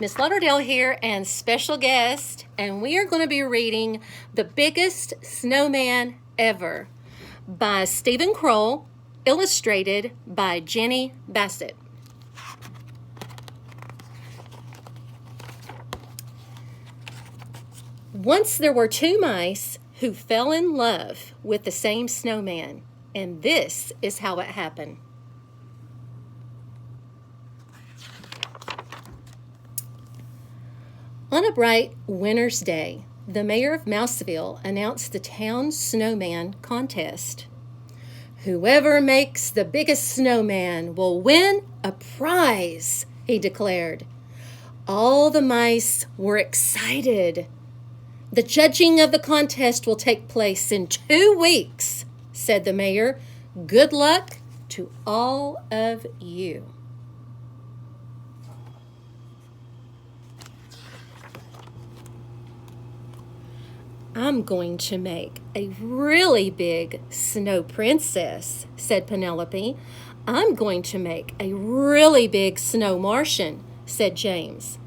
Miss Lauderdale here and special guest, and we are going to be reading The Biggest Snowman Ever by Stephen Kroll, illustrated by Jenny Bassett. Once there were two mice who fell in love with the same snowman, and this is how it happened. On a bright winter's day, the mayor of Mouseville announced the town snowman contest. Whoever makes the biggest snowman will win a prize, he declared. All the mice were excited. The judging of the contest will take place in 2 weeks, said the mayor. Good luck to all of you. I'm going to make a really big snow princess, said Penelope. I'm going to make a really big snow Martian, said James.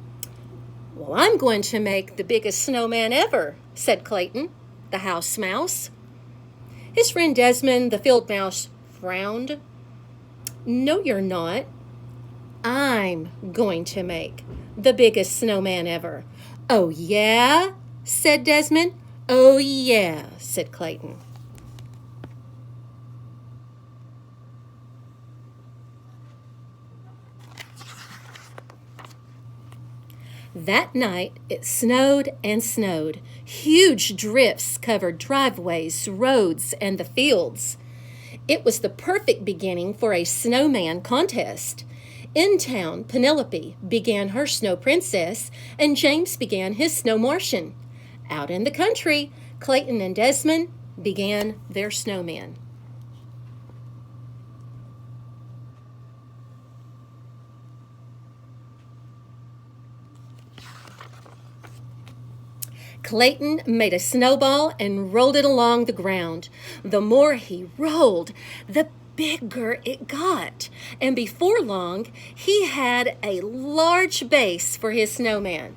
Well, I'm going to make the biggest snowman ever, said Clayton, the house mouse. His friend Desmond, the field mouse, frowned. No, you're not. I'm going to make the biggest snowman ever. Oh, yeah? Said Desmond. Oh, yeah, said Clayton. That night, it snowed and snowed. Huge drifts covered driveways, roads, and the fields. It was the perfect beginning for a snowman contest. In town, Penelope began her snow princess, and James began his snow Martian. Out in the country, Clayton and Desmond began their snowman. Clayton made a snowball and rolled it along the ground. The more he rolled, the bigger it got. And before long, he had a large base for his snowman.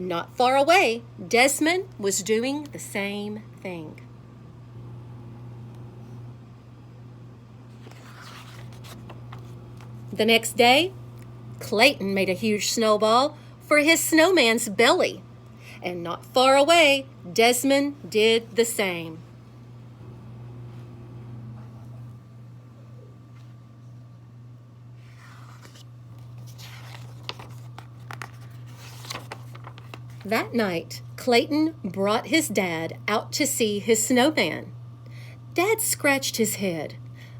Not far away, Desmond was doing the same thing. The next day, Clayton made a huge snowball for his snowman's belly. And not far away, Desmond did the same. That night, Clayton brought his dad out to see his snowman. Dad scratched his head.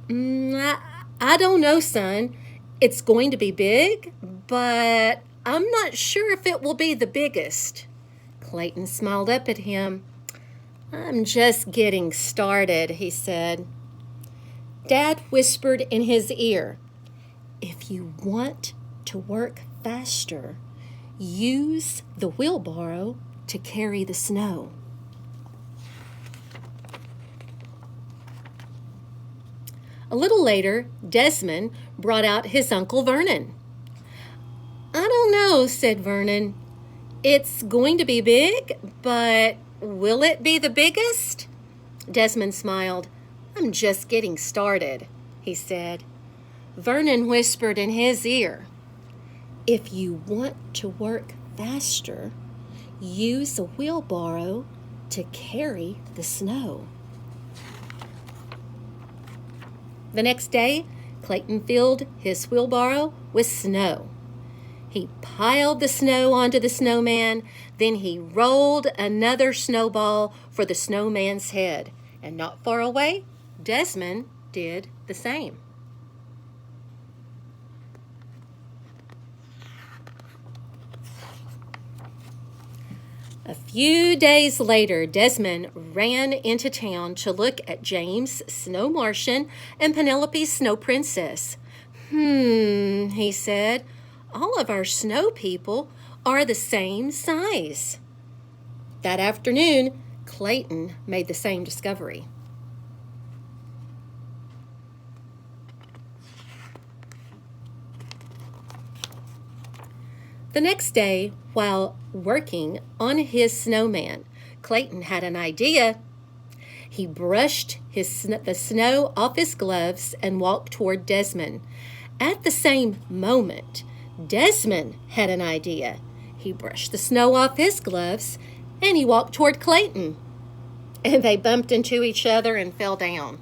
I don't know, son. It's going to be big, but I'm not sure if it will be the biggest. Clayton smiled up at him. I'm just getting started, he said. Dad whispered in his ear, if you want to work faster, use the wheelbarrow to carry the snow. A little later, Desmond brought out his Uncle Vernon. I don't know, said Vernon. It's going to be big, but will it be the biggest? Desmond smiled. I'm just getting started, he said. Vernon whispered in his ear, if you want to work faster, use a wheelbarrow to carry the snow. The next day, Clayton filled his wheelbarrow with snow. He piled the snow onto the snowman, then he rolled another snowball for the snowman's head. And not far away, Desmond did the same. A few days later, Desmond ran into town to look at James' snow Martian and Penelope's snow princess. He said, all of our snow people are the same size. That afternoon, Clayton made the same discovery. The next day, while working on his snowman, Clayton had an idea. He brushed the snow off his gloves and walked toward Desmond. At the same moment, Desmond had an idea. He brushed the snow off his gloves and he walked toward Clayton. And they bumped into each other and fell down.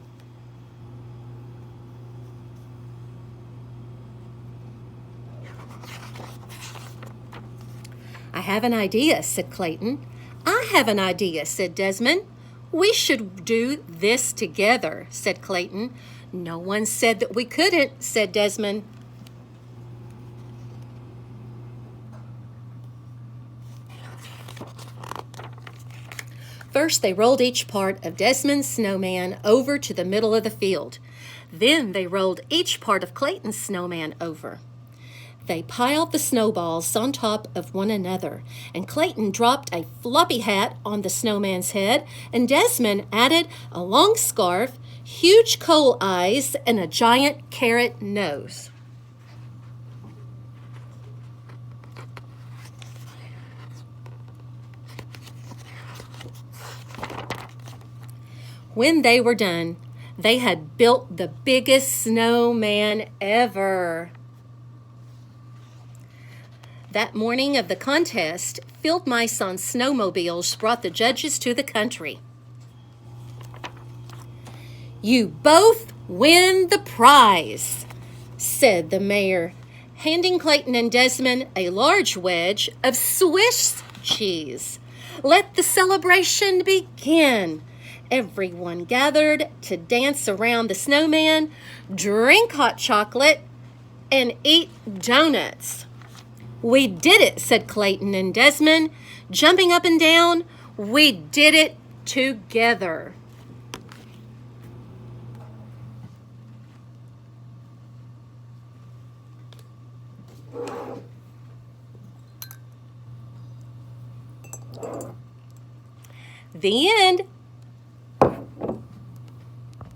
I have an idea, said Clayton. I have an idea, said Desmond. We should do this together, said Clayton. No one said that we couldn't, said Desmond. First, they rolled each part of Desmond's snowman over to the middle of the field. Then they rolled each part of Clayton's snowman over. They piled the snowballs on top of one another, and Clayton dropped a floppy hat on the snowman's head, and Desmond added a long scarf, huge coal eyes, and a giant carrot nose. When they were done, they had built the biggest snowman ever. That morning of the contest, field mice on snowmobiles brought the judges to the country. You both win the prize, said the mayor, handing Clayton and Desmond a large wedge of Swiss cheese. Let the celebration begin. Everyone gathered to dance around the snowman, drink hot chocolate, and eat donuts. We did it, said Clayton and Desmond, jumping up and down. We did it together. The end.